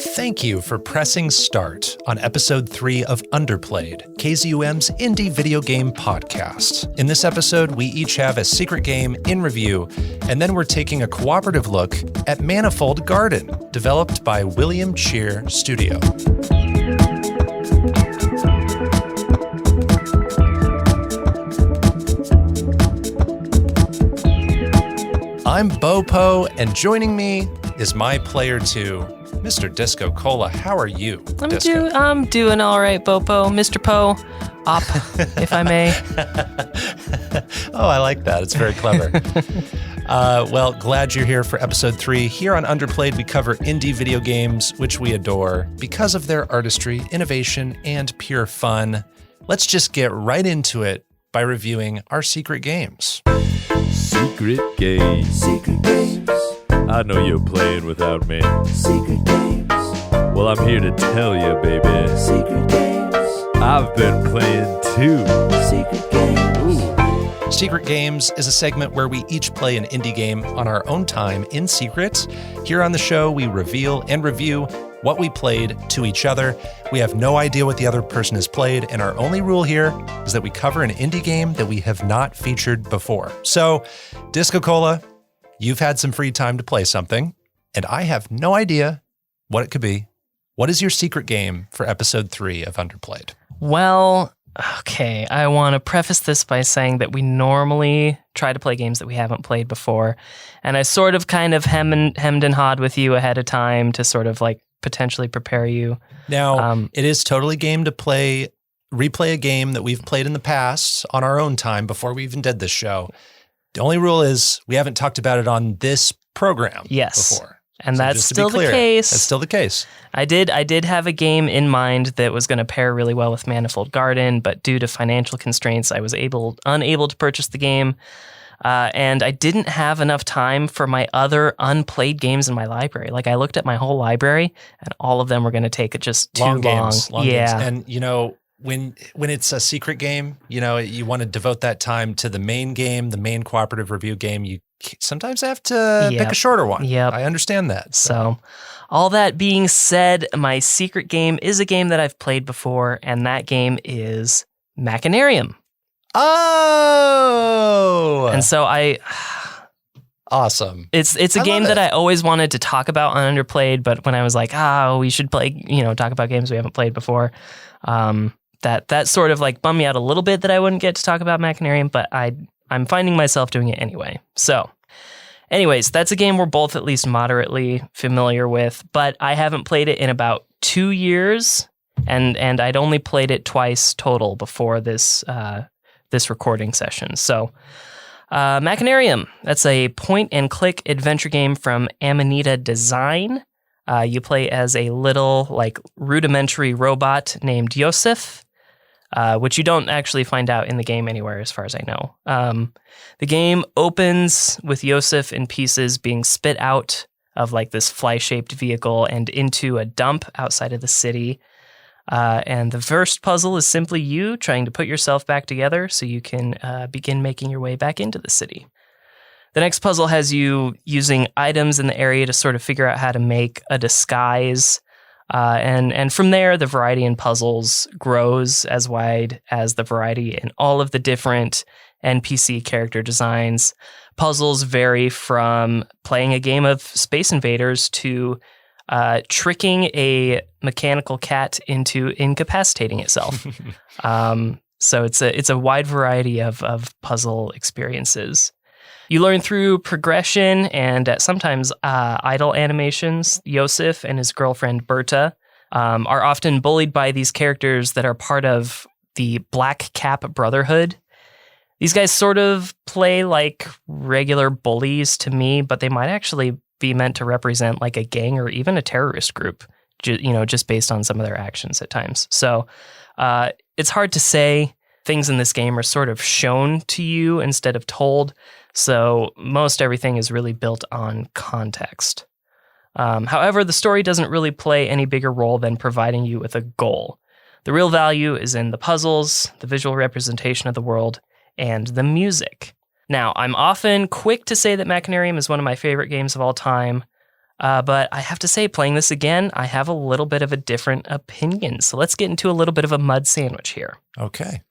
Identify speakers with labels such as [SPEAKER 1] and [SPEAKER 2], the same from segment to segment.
[SPEAKER 1] Thank you for pressing start on episode 3 of Underplayed, KZUM's indie video game podcast. In this episode, we each have a secret game in review, and then we're taking a cooperative look at Manifold Garden, developed by William Chyr Studio. I'm Bopo, and joining me is my player 2, Mr. DiscoCola. How are you,
[SPEAKER 2] I'm doing all right, Bopo. Mr. Poe, up, if I may.
[SPEAKER 1] Oh, I like that. It's very clever. Well, glad you're here for episode 3. Here on Underplayed, we cover indie video games, which we adore because of their artistry, innovation, and pure fun. Let's just get right into it by reviewing our secret games.
[SPEAKER 3] Secret games.
[SPEAKER 4] Secret games.
[SPEAKER 3] I know you're playing without me.
[SPEAKER 4] Secret games.
[SPEAKER 3] Well, I'm here to tell you, baby.
[SPEAKER 4] Secret games.
[SPEAKER 3] I've been playing too.
[SPEAKER 4] Secret games.
[SPEAKER 1] Secret Games is a segment where we each play an indie game on our own time in secret. Here on the show, we reveal and review what we played to each other. We have no idea what the other person has played, and our only rule here is that we cover an indie game that we have not featured before. So, DiscoCola, you've had some free time to play something, and I have no idea what it could be. What is your secret game for episode 3 of Underplayed?
[SPEAKER 2] Well, okay, I want to preface this by saying that we normally try to play games that we haven't played before, and I sort of kind of hemmed and hawed with you ahead of time to sort of like potentially prepare you.
[SPEAKER 1] Now, it is totally game to replay a game that we've played in the past on our own time before we even did this show. The only rule is we haven't talked about it on this program before.
[SPEAKER 2] And
[SPEAKER 1] so
[SPEAKER 2] that's still the case.
[SPEAKER 1] That's still the case.
[SPEAKER 2] I did have a game in mind that was going to pair really well with Manifold Garden, but due to financial constraints, I was unable to purchase the game. And I didn't have enough time for my other unplayed games in my library. Like, I looked at my whole library, and all of them were going to take just too long.
[SPEAKER 1] Games. And, you know, when it's a secret game, you know, you want to devote that time to the main game, the main cooperative review game. You sometimes have to pick a shorter one.
[SPEAKER 2] Yep.
[SPEAKER 1] I understand that.
[SPEAKER 2] So all that being said, my secret game is a game that I've played before, and that game is Machinarium.
[SPEAKER 1] Oh!
[SPEAKER 2] And so
[SPEAKER 1] awesome.
[SPEAKER 2] It's a game that I always wanted to talk about on Underplayed, but when I was like, we should play, talk about games we haven't played before, that sort of like bummed me out a little bit that I wouldn't get to talk about Machinarium, but I'm finding myself doing it anyway. So anyways, that's a game we're both at least moderately familiar with, but I haven't played it in about 2 years, and I'd only played it twice total before this recording session. So Machinarium, that's a point-and-click adventure game from Amanita Design. You play as a little, like, rudimentary robot named Yosef, which you don't actually find out in the game anywhere, as far as I know. The game opens with Yosef in pieces being spit out of, like, this fly-shaped vehicle and into a dump outside of the city. And the first puzzle is simply you trying to put yourself back together so you can begin making your way back into the city. The next puzzle has you using items in the area to sort of figure out how to make a disguise. And from there, the variety in puzzles grows as wide as the variety in all of the different NPC character designs. Puzzles vary from playing a game of Space Invaders to tricking a mechanical cat into incapacitating itself. So it's a wide variety of puzzle experiences. You learn through progression and sometimes idle animations. Yosef and his girlfriend Berta are often bullied by these characters that are part of the Black Cap Brotherhood. These guys sort of play like regular bullies to me, but they might actually be meant to represent like a gang or even a terrorist group, just based on some of their actions at times. So it's hard to say. Things in this game are sort of shown to you instead of told. So most everything is really built on context. However, the story doesn't really play any bigger role than providing you with a goal. The real value is in the puzzles, the visual representation of the world, and the music. Now, I'm often quick to say that Machinarium is one of my favorite games of all time. But I have to say, playing this again, I have a little bit of a different opinion. So let's get into a little bit of a mud sandwich here.
[SPEAKER 1] Okay.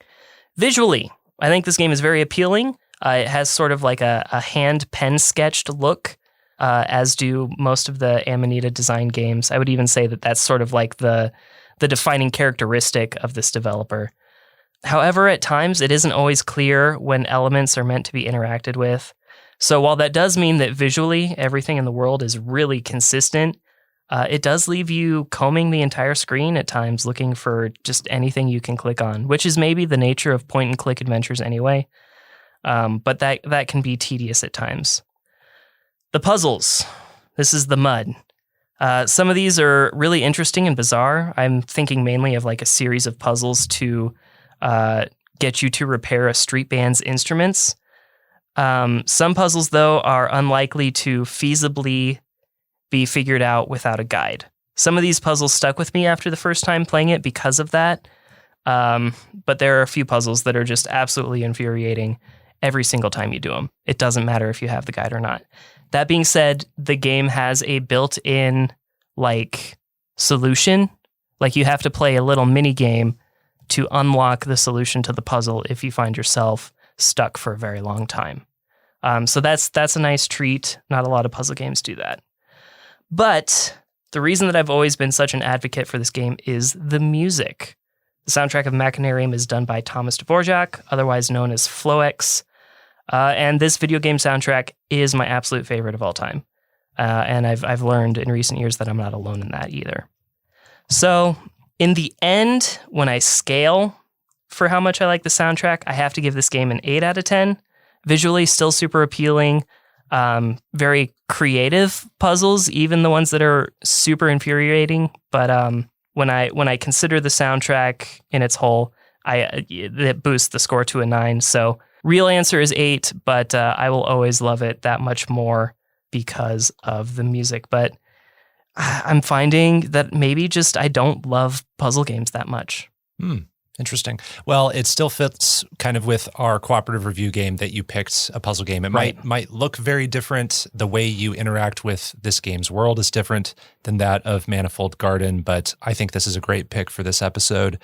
[SPEAKER 2] Visually, I think this game is very appealing. It has sort of like a hand pen sketched look, as do most of the Amanita design games. I would even say that that's sort of like the defining characteristic of this developer. However, at times it isn't always clear when elements are meant to be interacted with. So while that does mean that visually everything in the world is really consistent, it does leave you combing the entire screen at times looking for just anything you can click on, which is maybe the nature of point-and-click adventures anyway. But that can be tedious at times. The puzzles. This is the mud. Some of these are really interesting and bizarre. I'm thinking mainly of like a series of puzzles to get you to repair a street band's instruments. Some puzzles, though, are unlikely to feasibly be figured out without a guide. Some of these puzzles stuck with me after the first time playing it because of that. But there are a few puzzles that are just absolutely infuriating every single time you do them. It doesn't matter if you have the guide or not. That being said, the game has a built-in solution. Like you have to play a little mini game to unlock the solution to the puzzle if you find yourself stuck for a very long time. So that's a nice treat. Not a lot of puzzle games do that. But the reason that I've always been such an advocate for this game is the music. The soundtrack of Machinarium is done by Thomas Dvorak, otherwise known as Floex. And this video game soundtrack is my absolute favorite of all time. And I've learned in recent years that I'm not alone in that either. So in the end, when I scale for how much I like the soundtrack, I have to give this game an 8 out of 10. Visually, still super appealing. Very creative puzzles, even the ones that are super infuriating. But when I consider the soundtrack in its whole, it boosts the score to a 9. So real answer is 8, but I will always love it that much more because of the music. But I'm finding that maybe just I don't love puzzle games that much.
[SPEAKER 1] Interesting. Well, it still fits kind of with our cooperative review game that you picked a puzzle game. It might look very different. The way you interact with this game's world is different than that of Manifold Garden, but I think this is a great pick for this episode.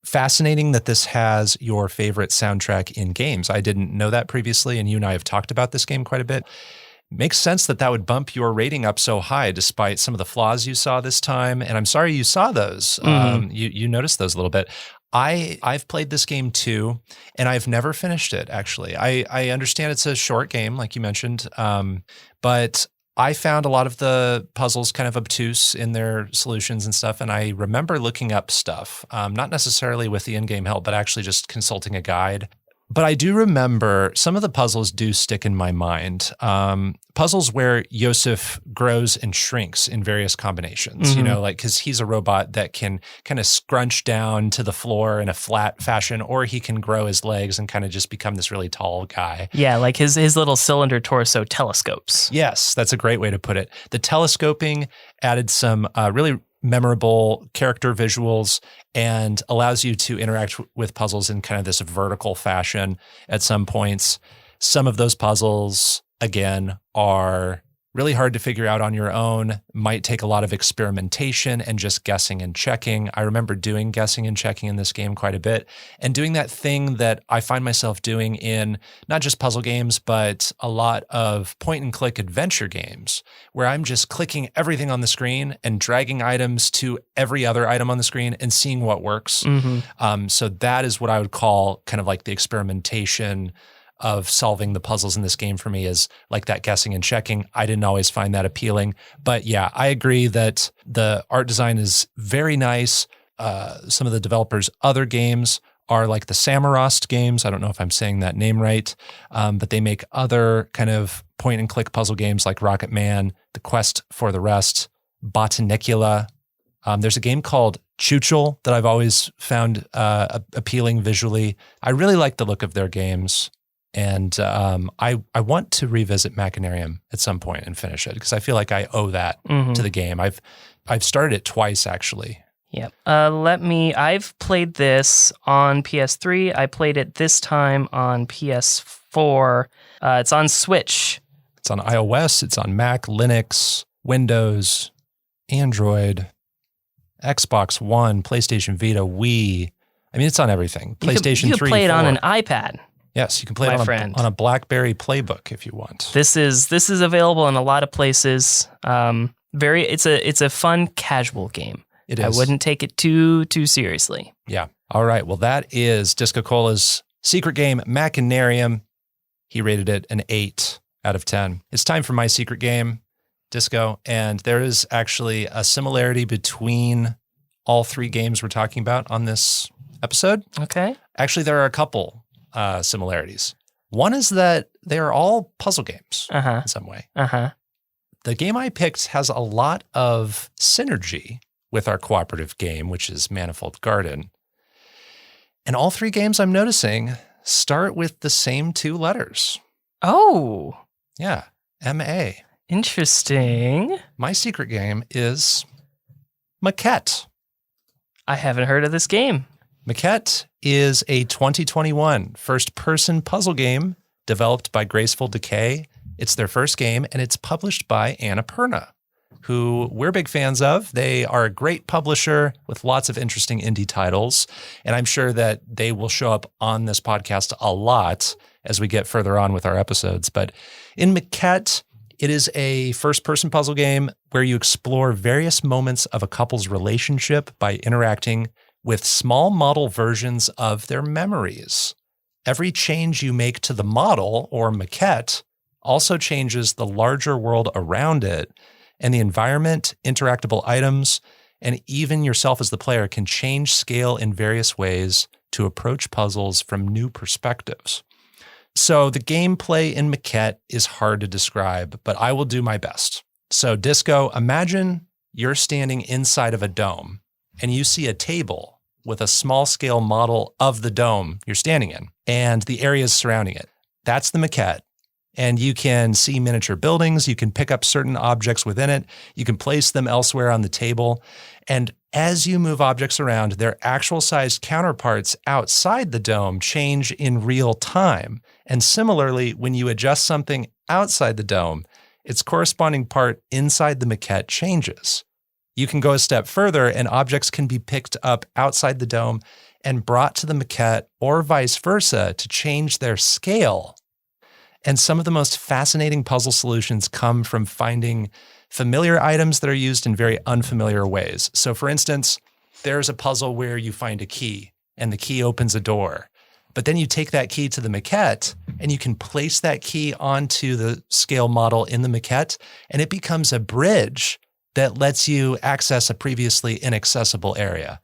[SPEAKER 1] Fascinating that this has your favorite soundtrack in games. I didn't know that previously, and you and I have talked about this game quite a bit. Makes sense that would bump your rating up so high despite some of the flaws you saw this time. And I'm sorry you saw those. You noticed those a little bit. I've played this game too, and I've never finished it, actually. I understand it's a short game, like you mentioned, but I found a lot of the puzzles kind of obtuse in their solutions and stuff, and I remember looking up stuff, not necessarily with the in-game help, but actually just consulting a guide. But I do remember some of the puzzles do stick in my mind. Puzzles where Yosef grows and shrinks in various combinations, because he's a robot that can kind of scrunch down to the floor in a flat fashion, or he can grow his legs and kind of just become this really tall guy.
[SPEAKER 2] Yeah, like his little cylinder torso telescopes.
[SPEAKER 1] Yes, that's a great way to put it. The telescoping added some really memorable character visuals and allows you to interact with puzzles in kind of this vertical fashion at some points. Some of those puzzles, again, are really hard to figure out on your own, might take a lot of experimentation and just guessing and checking. I remember doing guessing and checking in this game quite a bit and doing that thing that I find myself doing in not just puzzle games, but a lot of point and click adventure games where I'm just clicking everything on the screen and dragging items to every other item on the screen and seeing what works. So that is what I would call kind of like the experimentation of solving the puzzles in this game for me, is like that guessing and checking. I didn't always find that appealing, but yeah, I agree that the art design is very nice. Some of the developers' other games are like the Samarost games. I don't know if I'm saying that name right, but they make other kind of point and click puzzle games like Rocket Man, The Quest for the Rest, Botanicula. There's a game called Chuchel that I've always found appealing visually. I really like the look of their games. And I want to revisit Machinarium at some point and finish it because I feel like I owe that to the game. I've started it twice, actually.
[SPEAKER 2] Yeah. I've played this on PS3. I played it this time on PS4. It's on Switch.
[SPEAKER 1] It's on iOS. It's on Mac, Linux. Windows, Android, Xbox One, PlayStation Vita, Wii. I mean, it's on everything. PlayStation 3,
[SPEAKER 2] You can play it
[SPEAKER 1] 4.
[SPEAKER 2] on an iPad.
[SPEAKER 1] Yes, you can play
[SPEAKER 2] My
[SPEAKER 1] it
[SPEAKER 2] friend.
[SPEAKER 1] on a BlackBerry Playbook if you want.
[SPEAKER 2] This is available in a lot of places. It's a fun casual game.
[SPEAKER 1] It is.
[SPEAKER 2] I wouldn't take it too seriously.
[SPEAKER 1] Yeah. All right. Well, that is DiscoCola's secret game, Machinarium. He rated it an 8 out of 10. It's time for my secret game, Disco. And there is actually a similarity between all three games we're talking about on this episode.
[SPEAKER 2] Okay.
[SPEAKER 1] Actually, there are a couple similarities. One is that they are all puzzle games in some way. The game I picked has a lot of synergy with our cooperative game, which is Manifold Garden. And all three games I'm noticing start with the same two letters.
[SPEAKER 2] Oh.
[SPEAKER 1] Yeah, M-A.
[SPEAKER 2] Interesting.
[SPEAKER 1] My secret game is Maquette.
[SPEAKER 2] I haven't heard of this game.
[SPEAKER 1] Maquette is a 2021 first-person puzzle game developed by Graceful Decay. It's their first game, and it's published by Annapurna, who we're big fans of. They are a great publisher with lots of interesting indie titles, and I'm sure that they will show up on this podcast a lot as we get further on with our episodes. But in Maquette, it is a first-person puzzle game where you explore various moments of a couple's relationship by interacting with small model versions of their memories. Every change you make to the model, or maquette, also changes the larger world around it, and the environment, interactable items, and even yourself as the player can change scale in various ways to approach puzzles from new perspectives. So the gameplay in Maquette is hard to describe, but I will do my best. So Disco, imagine you're standing inside of a dome and you see a table with a small scale model of the dome you're standing in and the areas surrounding it. That's the Maquette. And you can see miniature buildings. You can pick up certain objects within it. You can place them elsewhere on the table. And as you move objects around, their actual sized counterparts outside the dome change in real time. And similarly, when you adjust something outside the dome, its corresponding part inside the maquette changes. You can go a step further, and objects can be picked up outside the dome and brought to the maquette or vice versa to change their scale. And some of the most fascinating puzzle solutions come from finding familiar items that are used in very unfamiliar ways. So for instance, there's a puzzle where you find a key and the key opens a door. But then you take that key to the maquette and you can place that key onto the scale model in the maquette, and it becomes a bridge that lets you access a previously inaccessible area.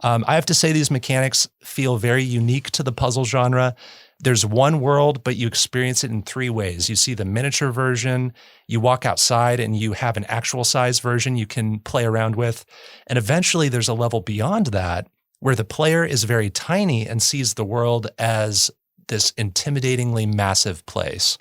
[SPEAKER 1] I have to say these mechanics feel very unique to the puzzle genre. There's one world, but you experience it in three ways. You see the miniature version, you walk outside and you have an actual size version you can play around with. And eventually there's a level beyond that where the player is very tiny and sees the world as this intimidatingly massive place.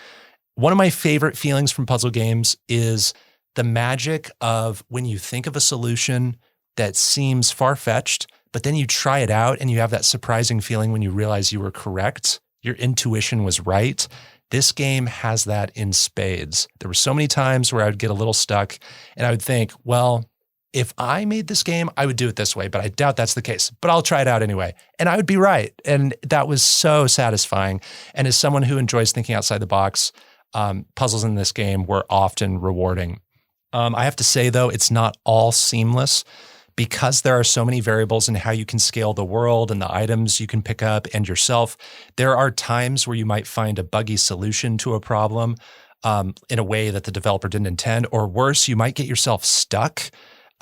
[SPEAKER 1] One of my favorite feelings from puzzle games is the magic of when you think of a solution that seems far-fetched, but then you try it out and you have that surprising feeling when you realize you were correct. Your intuition was right. This game has that in spades. There were so many times where I would get a little stuck and I would think, well, if I made this game, I would do it this way, but I doubt that's the case. But I'll try it out anyway. And I would be right. And that was so satisfying. And as someone who enjoys thinking outside the box, puzzles in this game were often rewarding. I have to say, though, it's not all seamless. Because there are so many variables in how you can scale the world and the items you can pick up and yourself, there are times where you might find a buggy solution to a problem in a way that the developer didn't intend, or worse, you might get yourself stuck.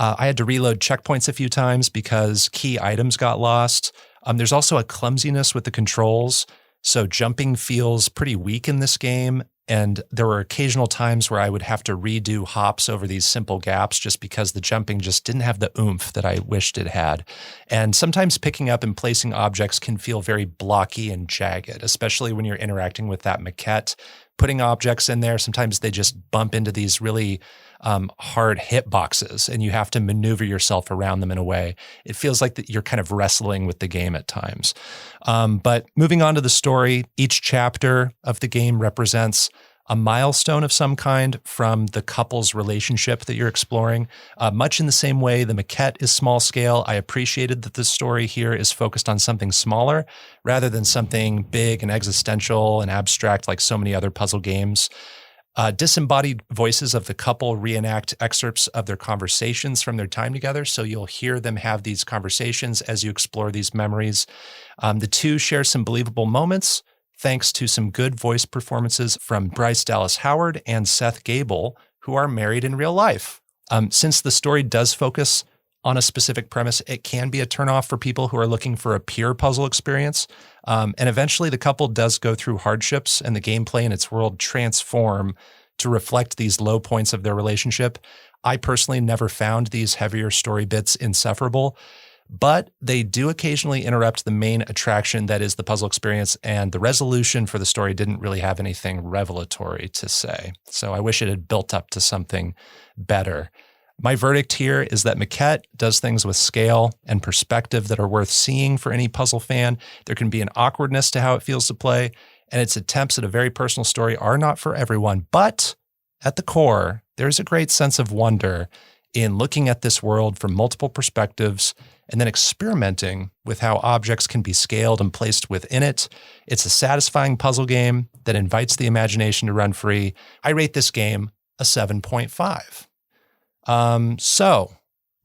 [SPEAKER 1] I had to reload checkpoints a few times because key items got lost. There's also a clumsiness with the controls, so jumping feels pretty weak in this game. And there were occasional times where I would have to redo hops over these simple gaps just because the jumping just didn't have the oomph that I wished it had. And sometimes picking up and placing objects can feel very blocky and jagged, especially when you're interacting with that maquette. Putting objects in there, sometimes they just bump into these really hard hitboxes and you have to maneuver yourself around them in a way. It feels like that you're kind of wrestling with the game at times. But moving on to the story, each chapter of the game represents a milestone of some kind from the couple's relationship that you're exploring. Much in the same way the Maquette is small scale, I appreciated that the story here is focused on something smaller rather than something big and existential and abstract like so many other puzzle games. Disembodied voices of the couple reenact excerpts of their conversations from their time together, so you'll hear them have these conversations as you explore these memories. The two share some believable moments, thanks to some good voice performances from Bryce Dallas Howard and Seth Gable, who are married in real life. Since the story does focus on a specific premise, it can be a turnoff for people who are looking for a pure puzzle experience. And eventually the couple does go through hardships, and the gameplay and its world transform to reflect these low points of their relationship. I personally never found these heavier story bits insufferable, but they do occasionally interrupt the main attraction that is the puzzle experience, and the resolution for the story didn't really have anything revelatory to say. So I wish it had built up to something better. My verdict here is that Maquette does things with scale and perspective that are worth seeing for any puzzle fan. There can be an awkwardness to how it feels to play, and its attempts at a very personal story are not for everyone. But at the core, there's a great sense of wonder in looking at this world from multiple perspectives and then experimenting with how objects can be scaled and placed within it. It's a satisfying puzzle game that invites the imagination to run free. I rate this game a 7.5. So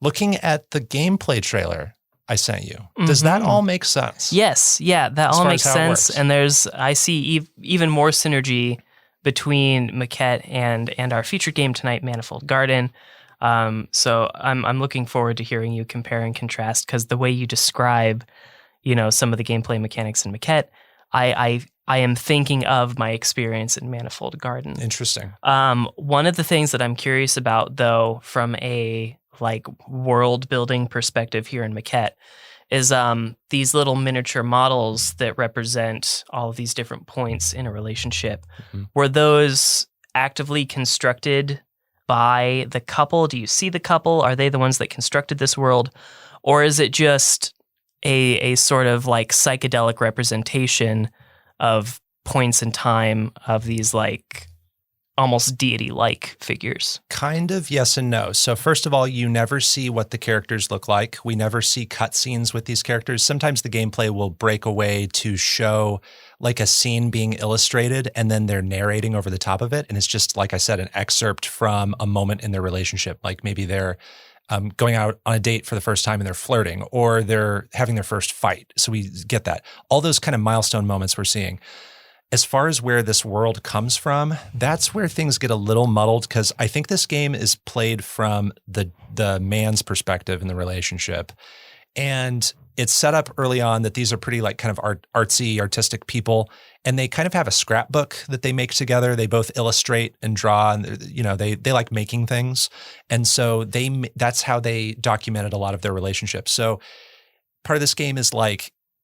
[SPEAKER 1] looking at the gameplay trailer I sent you, does that all make sense?
[SPEAKER 2] Yes. Yeah, that all makes sense. And I see even more synergy between Maquette and our featured game tonight, Manifold Garden. So I'm looking forward to hearing you compare and contrast, because the way you describe, some of the gameplay mechanics in Maquette, I am thinking of my experience in Manifold Garden.
[SPEAKER 1] Interesting.
[SPEAKER 2] One of the things that I'm curious about, though, from a world building perspective here in Maquette, is these little miniature models that represent all of these different points in a relationship. Mm-hmm. Were those actively constructed by the couple? Do you see the couple? Are they the ones that constructed this world? Or is it just a sort of psychedelic representation of points in time of these almost deity-like figures?
[SPEAKER 1] Kind of yes and no. So first of all, you never see what the characters look like. We never see cutscenes with these characters. Sometimes the gameplay will break away to show a scene being illustrated, and then they're narrating over the top of it. And it's just, like I said, an excerpt from a moment in their relationship. Like maybe they're going out on a date for the first time and they're flirting, or they're having their first fight. So we get that. All those kind of milestone moments we're seeing. As far as where this world comes from, that's where things get a little muddled, because I think this game is played from the man's perspective in the relationship. And it's set up early on that these are pretty kind of artsy, artistic people, and they kind of have a scrapbook that they make together. They both illustrate and draw, and they like making things. And so that's how they documented a lot of their relationships. So part of this game is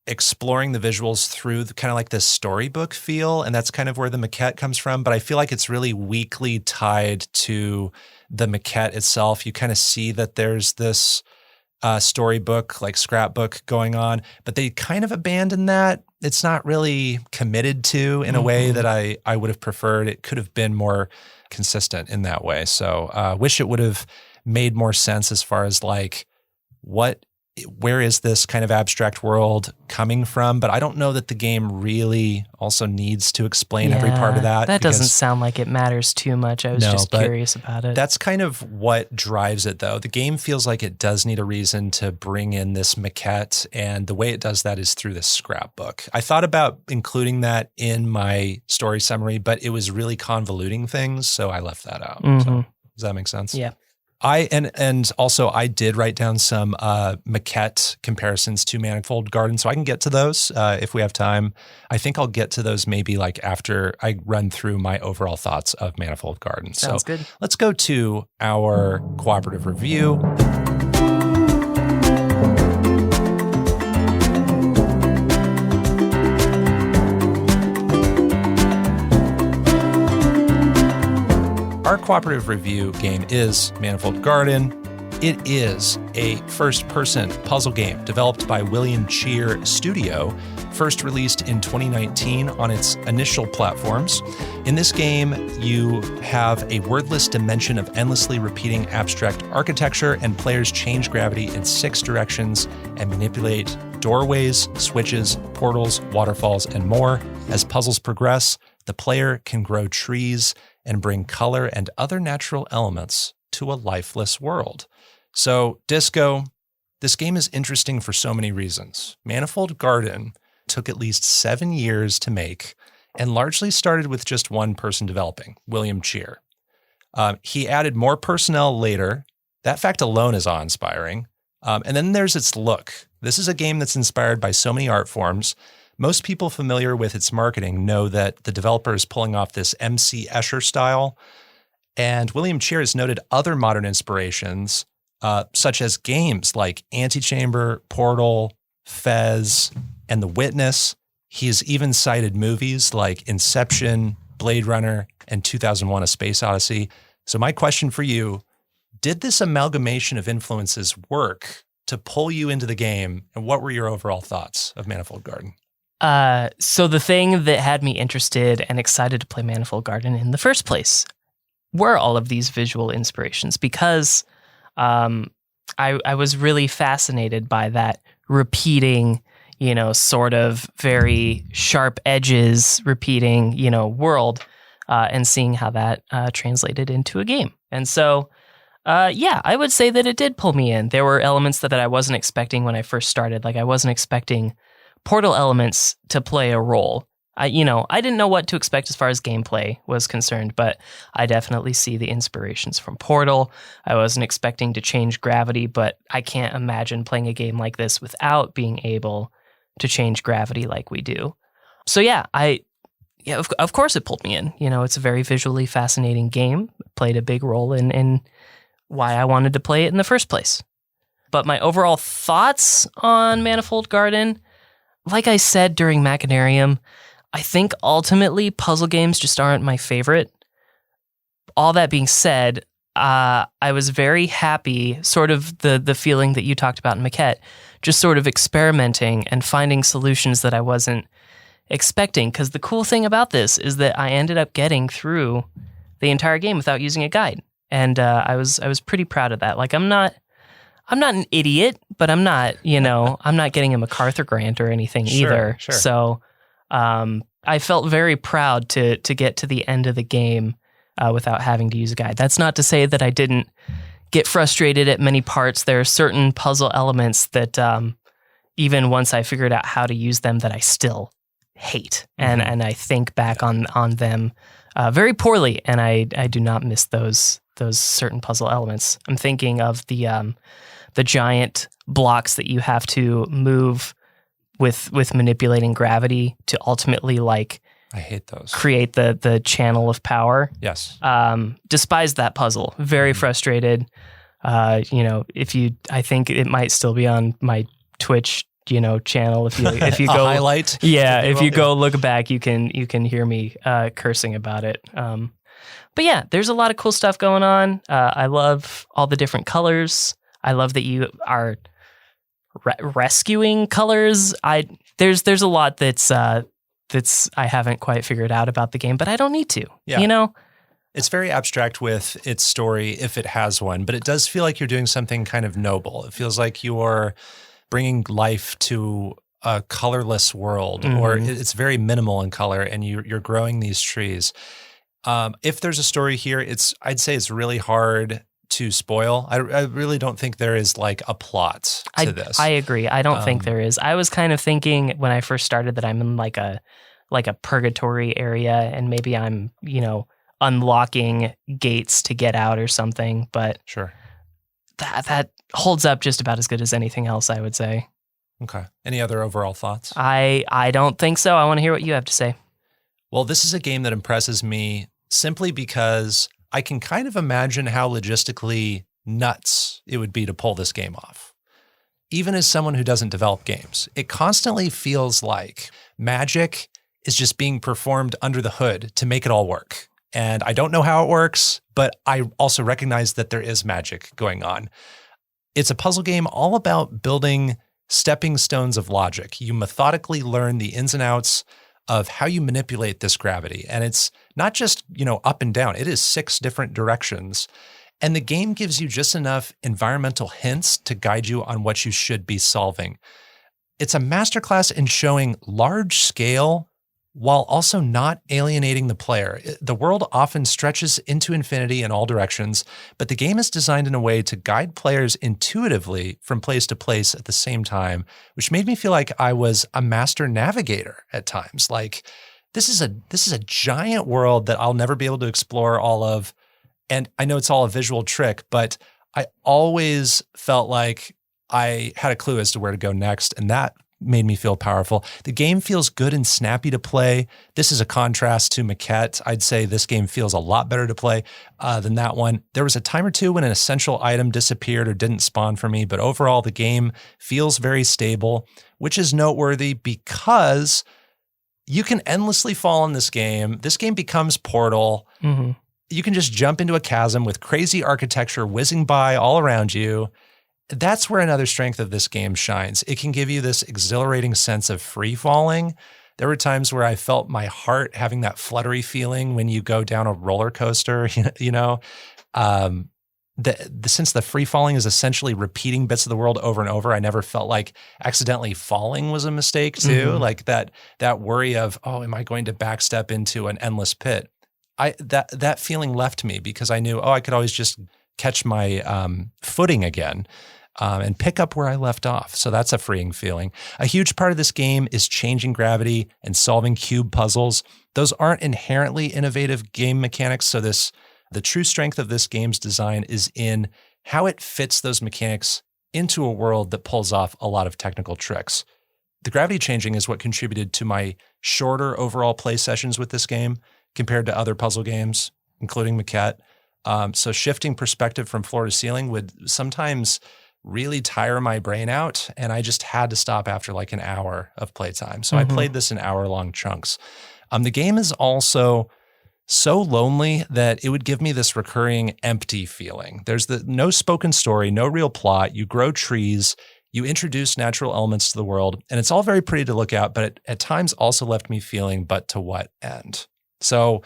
[SPEAKER 1] exploring the visuals through kind of this storybook feel, and that's kind of where the Maquette comes from. But I feel like it's really weakly tied to the Maquette itself. You kind of see that there's this storybook, scrapbook going on, but they kind of abandoned that. It's not really committed to in a way that I would have preferred. It could have been more consistent in that way. So wish it would have made more sense as far as where is this kind of abstract world coming from? But I don't know that the game really also needs to explain every part of that.
[SPEAKER 2] That doesn't sound like it matters too much. I was just curious about it.
[SPEAKER 1] That's kind of what drives it, though. The game feels like it does need a reason to bring in this Maquette, and the way it does that is through this scrapbook. I thought about including that in my story summary, but it was really convoluting things, so I left that out.
[SPEAKER 2] Mm-hmm.
[SPEAKER 1] So, does that make sense?
[SPEAKER 2] Yeah.
[SPEAKER 1] And also I did write down some Maquette comparisons to Manifold Garden, so I can get to those if we have time. I think I'll get to those maybe after I run through my overall thoughts of Manifold Garden.
[SPEAKER 2] Sounds good.
[SPEAKER 1] Let's go to our cooperative review. Our cooperative review game is Manifold Garden. It is a first-person puzzle game developed by William Chyr Studio, first released in 2019 on its initial platforms. In this game, you have a wordless dimension of endlessly repeating abstract architecture, and players change gravity in 6 directions and manipulate doorways, switches, portals, waterfalls, and more. As puzzles progress, the player can grow trees and bring color and other natural elements to a lifeless world. So, Disco, this game is interesting for so many reasons. Manifold Garden took at least 7 years to make and largely started with just one person developing, William Chyr. He added more personnel later. That fact alone is awe-inspiring. And then there's its look. This is a game that's inspired by so many art forms. Most people familiar with its marketing know that the developer is pulling off this MC Escher style. And William Chyr has noted other modern inspirations, such as games like Antichamber, Portal, Fez, and The Witness. He's even cited movies like Inception, Blade Runner, and 2001: A Space Odyssey. So my question for you, did this amalgamation of influences work to pull you into the game? And what were your overall thoughts of Manifold Garden?
[SPEAKER 2] So the thing that had me interested and excited to play Manifold Garden in the first place were all of these visual inspirations, because I was really fascinated by that repeating, sort of very sharp edges repeating, world, and seeing how that translated into a game. And so, I would say that it did pull me in. There were elements that I wasn't expecting when I first started. Like, I wasn't expecting Portal elements to play a role. I didn't know what to expect as far as gameplay was concerned, but I definitely see the inspirations from Portal. I wasn't expecting to change gravity, but I can't imagine playing a game like this without being able to change gravity like we do. So of course it pulled me in. It's a very visually fascinating game. It played a big role in why I wanted to play it in the first place. But my overall thoughts on Manifold Garden, like I said during Machinarium, I think ultimately puzzle games just aren't my favorite. All that being said, I was very happy, sort of the feeling that you talked about in Maquette, just sort of experimenting and finding solutions that I wasn't expecting. Because the cool thing about this is that I ended up getting through the entire game without using a guide, and I was pretty proud of that. Like, I'm not an idiot, but I'm not I'm not getting a MacArthur grant or anything either.
[SPEAKER 1] Sure.
[SPEAKER 2] So. I felt very proud to get to the end of the game without having to use a guide. That's not to say that I didn't get frustrated at many parts. There are certain puzzle elements that even once I figured out how to use them, that I still hate. And I think back on them very poorly, and I do not miss those certain puzzle elements. I'm thinking of the giant blocks that you have to move with manipulating gravity to ultimately, like,
[SPEAKER 1] I hate those.
[SPEAKER 2] Create the channel of power.
[SPEAKER 1] Yes.
[SPEAKER 2] Despise that puzzle. Very frustrated. I think it might still be on my Twitch, channel. If you go
[SPEAKER 1] highlight.
[SPEAKER 2] Yeah. If you go look back, you can hear me cursing about it. But yeah, there's a lot of cool stuff going on. I love all the different colors. I love that you are rescuing colors. There's a lot that's I haven't quite figured out about the game, but I don't need to.
[SPEAKER 1] Yeah. It's very abstract with its story, if it has one, but it does feel like you're doing something kind of noble. It feels like you're bringing life to a colorless world, or it's very minimal in color, and you're growing these trees. If there's a story here, I'd say it's really hard to spoil. I really don't think there is like a plot to this.
[SPEAKER 2] I agree. I don't think there is. I was kind of thinking when I first started that I'm in like a purgatory area, and maybe I'm, unlocking gates to get out or something, but
[SPEAKER 1] sure.
[SPEAKER 2] That holds up just about as good as anything else, I would say.
[SPEAKER 1] Okay. Any other overall thoughts?
[SPEAKER 2] I don't think so. I want to hear what you have to say.
[SPEAKER 1] Well, this is a game that impresses me simply because I can kind of imagine how logistically nuts it would be to pull this game off. Even as someone who doesn't develop games, it constantly feels like magic is just being performed under the hood to make it all work. And I don't know how it works, but I also recognize that there is magic going on. It's a puzzle game all about building stepping stones of logic. You methodically learn the ins and outs of how you manipulate this gravity. And it's not just, up and down. It is 6 different directions. And the game gives you just enough environmental hints to guide you on what you should be solving. It's a masterclass in showing large scale while also not alienating the player. The world often stretches into infinity in all directions, but the game is designed in a way to guide players intuitively from place to place at the same time, which made me feel like I was a master navigator at times. Like, this is a giant world that I'll never be able to explore all of. And I know it's all a visual trick, but I always felt like I had a clue as to where to go next, and that made me feel powerful. The game feels good and snappy to play. This is a contrast to Maquette. I'd say this game feels a lot better to play than that one. There was a time or two when an essential item disappeared or didn't spawn for me, but overall the game feels very stable, which is noteworthy because you can endlessly fall in this game. This game becomes Portal.
[SPEAKER 2] Mm-hmm.
[SPEAKER 1] You can just jump into a chasm with crazy architecture whizzing by all around you. That's where another strength of this game shines. It can give you this exhilarating sense of free falling. There were times where I felt my heart having that fluttery feeling when you go down a roller coaster, since the free falling is essentially repeating bits of the world over and over, I never felt like accidentally falling was a mistake too.
[SPEAKER 2] Mm-hmm.
[SPEAKER 1] Like that worry of, am I going to backstep into an endless pit? That feeling left me because I knew, I could always just catch my footing again and pick up where I left off. So that's a freeing feeling. A huge part of this game is changing gravity and solving cube puzzles. Those aren't inherently innovative game mechanics. So the true strength of this game's design is in how it fits those mechanics into a world that pulls off a lot of technical tricks. The gravity changing is what contributed to my shorter overall play sessions with this game compared to other puzzle games, including Maquette. So shifting perspective from floor to ceiling would sometimes really tire my brain out, and I just had to stop after like an hour of playtime. So I played this in hour-long chunks. The game is also so lonely that it would give me this recurring empty feeling. There's no spoken story, no real plot. You grow trees, you introduce natural elements to the world, and it's all very pretty to look at, but at times also left me feeling, but to what end? So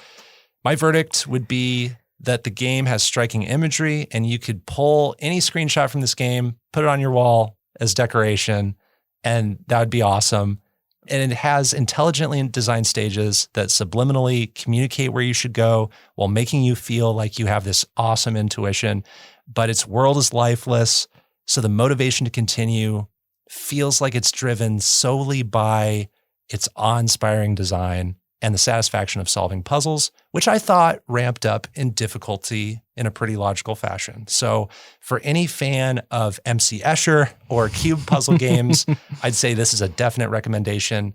[SPEAKER 1] my verdict would be that the game has striking imagery, and you could pull any screenshot from this game, put it on your wall as decoration, and that would be awesome. And it has intelligently designed stages that subliminally communicate where you should go while making you feel like you have this awesome intuition, but its world is lifeless. So the motivation to continue feels like it's driven solely by its awe-inspiring design and the satisfaction of solving puzzles, which I thought ramped up in difficulty in a pretty logical fashion. So for any fan of MC Escher or cube puzzle games, I'd say this is a definite recommendation.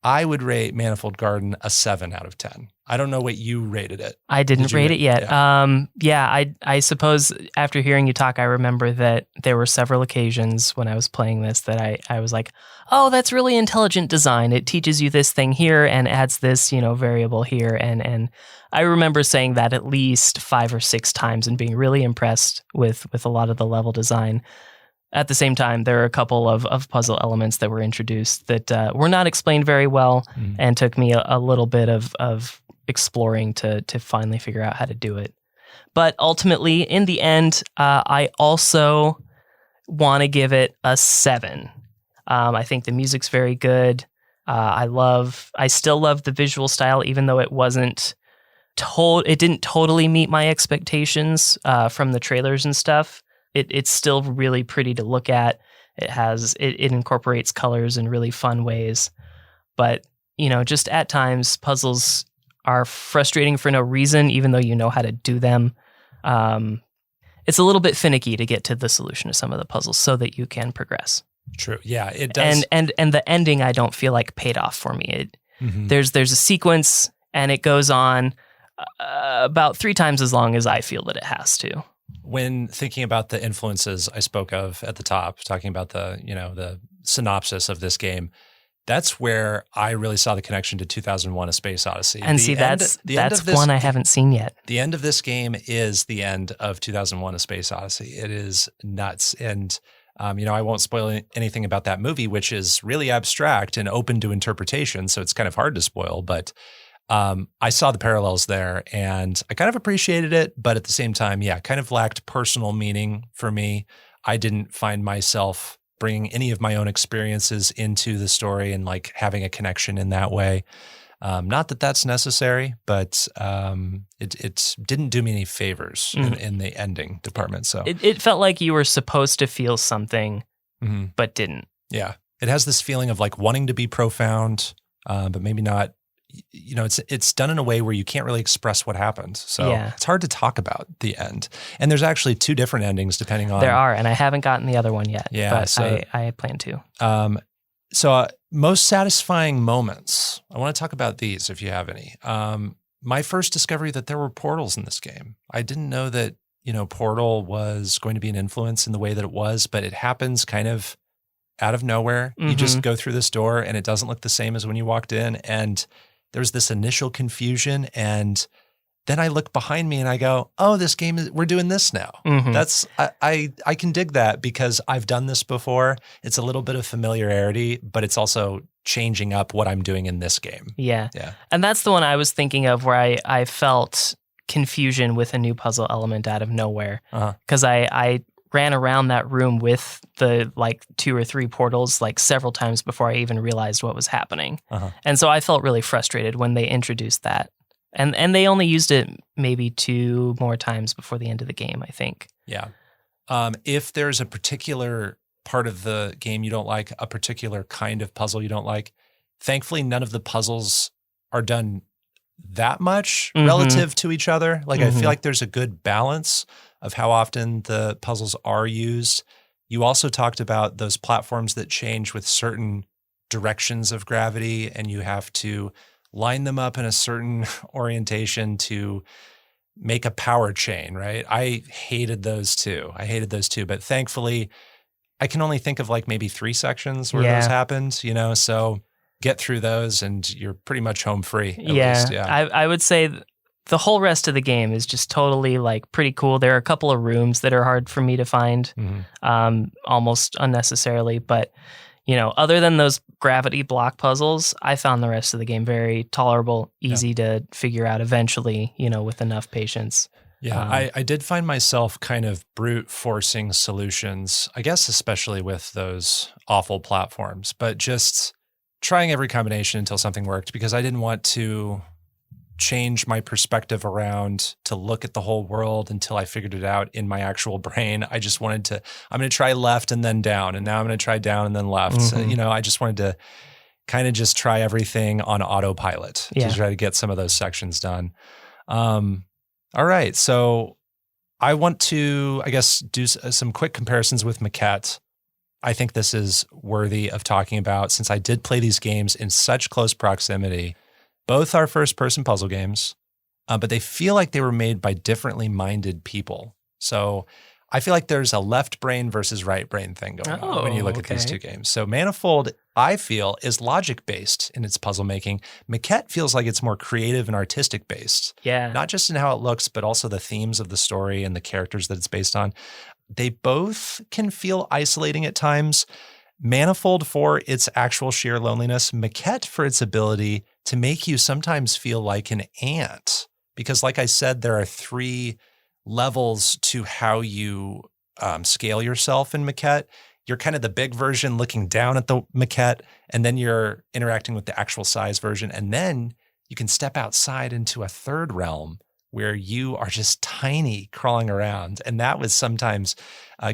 [SPEAKER 1] I would rate Manifold Garden a 7 out of 10. I don't know what you rated it.
[SPEAKER 2] I didn't rate it yet.
[SPEAKER 1] Yeah.
[SPEAKER 2] I suppose after hearing you talk, I remember that there were several occasions when I was playing this that I was like, oh, that's really intelligent design. It teaches you this thing here and adds this, variable here. And I remember saying that at least 5 or 6 times and being really impressed with a lot of the level design. At the same time, there are a couple of puzzle elements that were introduced that were not explained very well and took me a little bit of exploring to finally figure out how to do it. But ultimately, in the end, I also want to give it a 7. I think the music's very good. I still love the visual style, even though it didn't totally meet my expectations from the trailers and stuff. It's still really pretty to look at. It incorporates colors in really fun ways. But, just at times, puzzles are frustrating for no reason, even though you know how to do them. It's a little bit finicky to get to the solution to some of the puzzles so that you can progress.
[SPEAKER 1] True. Yeah, it does.
[SPEAKER 2] And the ending, I don't feel like paid off for me. There's a sequence, and it goes on about 3 times as long as I feel that it has to.
[SPEAKER 1] When thinking about the influences I spoke of at the top, talking about the synopsis of this game, That's where I really saw the connection to 2001: A Space Odyssey.
[SPEAKER 2] And that's one I haven't seen yet.
[SPEAKER 1] The end of this game is the end of 2001: A Space Odyssey. It is nuts. And, I won't spoil anything about that movie, which is really abstract and open to interpretation. So it's kind of hard to spoil. But I saw the parallels there and I kind of appreciated it. But at the same time, kind of lacked personal meaning for me. I didn't find myself bringing any of my own experiences into the story and like having a connection in that way. Not that that's necessary, but it didn't do me any favors in the ending department. So
[SPEAKER 2] it felt like you were supposed to feel something, but didn't.
[SPEAKER 1] Yeah. It has this feeling of like wanting to be profound, but maybe not. It's done in a way where you can't really express what happened. So it's hard to talk about the end. And there's actually two different endings depending on.
[SPEAKER 2] There are, and I haven't gotten the other one yet.
[SPEAKER 1] Yeah,
[SPEAKER 2] but
[SPEAKER 1] so,
[SPEAKER 2] I plan to.
[SPEAKER 1] Most satisfying moments. I want to talk about these if you have any. My first discovery that there were portals in this game. I didn't know that, Portal was going to be an influence in the way that it was, but it happens kind of out of nowhere. You just go through this door and it doesn't look the same as when you walked in. And there's this initial confusion, and then I look behind me and I go, "Oh, we're doing this now." That's I can dig that because I've done this before. It's a little bit of familiarity, but it's also changing up what I'm doing in this game.
[SPEAKER 2] Yeah. And that's the one I was thinking of where I felt confusion with a new puzzle element out of nowhere because I ran around that room with the like 2 or 3 portals like several times before I even realized what was happening. And so I felt really frustrated when they introduced that. And they only used it maybe 2 more times before the end of the game, I think.
[SPEAKER 1] Yeah. If there's a particular part of the game you don't like, a particular kind of puzzle you don't like, thankfully none of the puzzles are done that much relative to each other. Like I feel like there's a good balance of how often the puzzles are used. You also talked about those platforms that change with certain directions of gravity, and you have to line them up in a certain orientation to make a power chain, right? I hated those too. But thankfully, I can only think of like maybe 3 sections where those happened, so get through those and you're pretty much home free. At least.
[SPEAKER 2] I would say the whole rest of the game is just totally like pretty cool. There are a couple of rooms that are hard for me to find, almost unnecessarily. But, other than those gravity block puzzles, I found the rest of the game very tolerable, easy to figure out eventually, with enough patience.
[SPEAKER 1] Yeah, I did find myself kind of brute forcing solutions, I guess, especially with those awful platforms, but just trying every combination until something worked because I didn't want to change my perspective around to look at the whole world until I figured it out in my actual brain. I just wanted I'm going to try left and then down, and now I'm going to try down and then left. So, I just wanted to kind of just try everything on autopilot to try to get some of those sections done. All right. So I want to, I guess, do some quick comparisons with Maquette. I think this is worthy of talking about since I did play these games in such close proximity. Both are first-person puzzle games, but they feel like they were made by differently minded people. So I feel like there's a left brain versus right brain thing going on when you look at these 2 games. So Manifold, I feel, is logic-based in its puzzle making. Maquette feels like it's more creative and artistic-based.
[SPEAKER 2] Yeah.
[SPEAKER 1] Not just in how it looks, but also the themes of the story and the characters that it's based on. They both can feel isolating at times. Manifold for its actual sheer loneliness, Maquette for its ability to make you sometimes feel like an ant. Because like I said, there are 3 levels to how you scale yourself in Maquette. You're kind of the big version looking down at the Maquette, and then you're interacting with the actual size version. And then you can step outside into a 3rd realm where you are just tiny crawling around. And that was sometimes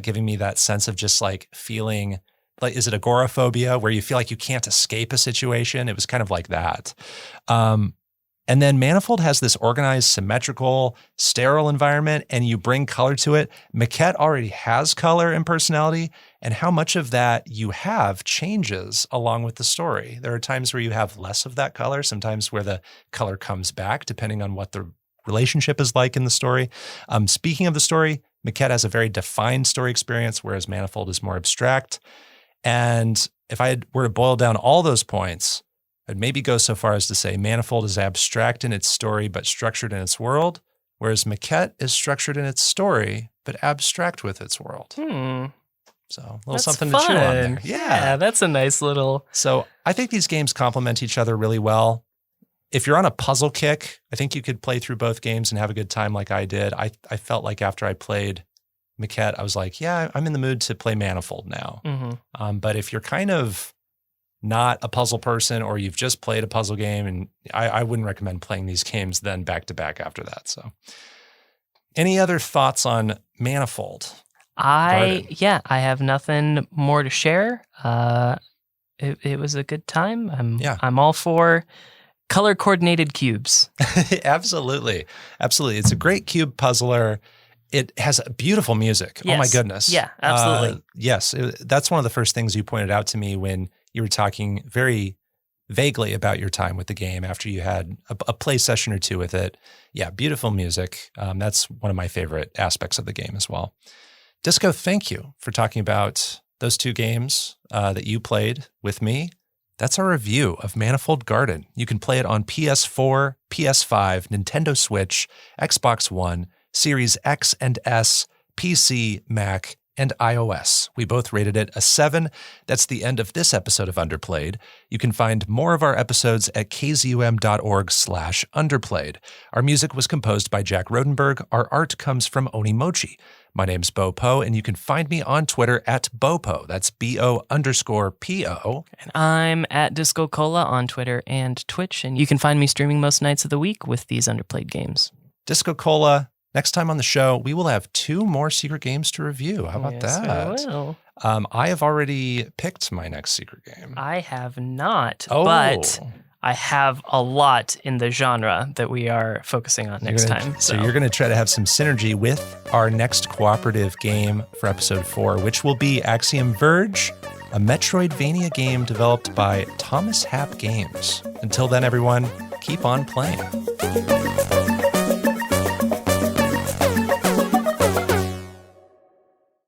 [SPEAKER 1] giving me that sense of just like feeling like, is it agoraphobia where you feel like you can't escape a situation? It was kind of like that. And then Manifold has this organized, symmetrical, sterile environment, and you bring color to it. Maquette already has color and personality, and how much of that you have changes along with the story. There are times where you have less of that color, sometimes where the color comes back, depending on what the relationship is like in the story. Speaking of the story, Maquette has a very defined story experience, whereas Manifold is more abstract. And if I were to boil down all those points, I'd maybe go so far as to say Manifold is abstract in its story but structured in its world, whereas Maquette is structured in its story but abstract with its world. So a little
[SPEAKER 2] That's
[SPEAKER 1] something
[SPEAKER 2] fun.
[SPEAKER 1] to chew on there.
[SPEAKER 2] Yeah, that's a nice little.
[SPEAKER 1] So I think these games complement each other really well. If you're on a puzzle kick, I think you could play through both games and have a good time like I did. I felt like after I played Maquette, I was like, yeah, I'm in the mood to play Manifold now. But if you're kind of not a puzzle person or you've just played a puzzle game, and I wouldn't recommend playing these games then back to back after that. So any other thoughts on Manifold?
[SPEAKER 2] I have nothing more to share. It was a good time. I'm all for color coordinated cubes.
[SPEAKER 1] Absolutely. It's a great cube puzzler. It has beautiful music.
[SPEAKER 2] Yes.
[SPEAKER 1] Oh my goodness.
[SPEAKER 2] Yeah, absolutely.
[SPEAKER 1] Yes. That's one of the first things you pointed out to me when you were talking very vaguely about your time with the game after you had a play session or two with it. Yeah, beautiful music. That's one of my favorite aspects of the game as well. Disco, thank you for talking about those two games that you played with me. That's our review of Manifold Garden. You can play it on PS4, PS5, Nintendo Switch, Xbox One, Series X and S, PC, Mac, and iOS. We both rated it a 7. That's the end of this episode of Underplayed. You can find more of our episodes at kzum.org/underplayed. Our music was composed by Jack Rodenberg. Our art comes from Onimochi. My name's Bo Po, and you can find me on Twitter at BoPo. That's BO_PO.
[SPEAKER 2] And I'm at DiscoCola on Twitter and Twitch, and you can find me streaming most nights of the week with these Underplayed games.
[SPEAKER 1] DiscoCola. Next time on the show, we will have 2 more secret games to review. How about that?
[SPEAKER 2] We will.
[SPEAKER 1] I have already picked my next secret game.
[SPEAKER 2] I have not, but I have a lot in the genre that we are focusing on next time.
[SPEAKER 1] So you're going to try to have some synergy with our next cooperative game for episode 4, which will be Axiom Verge, a Metroidvania game developed by Thomas Happ Games. Until then, everyone, keep on playing.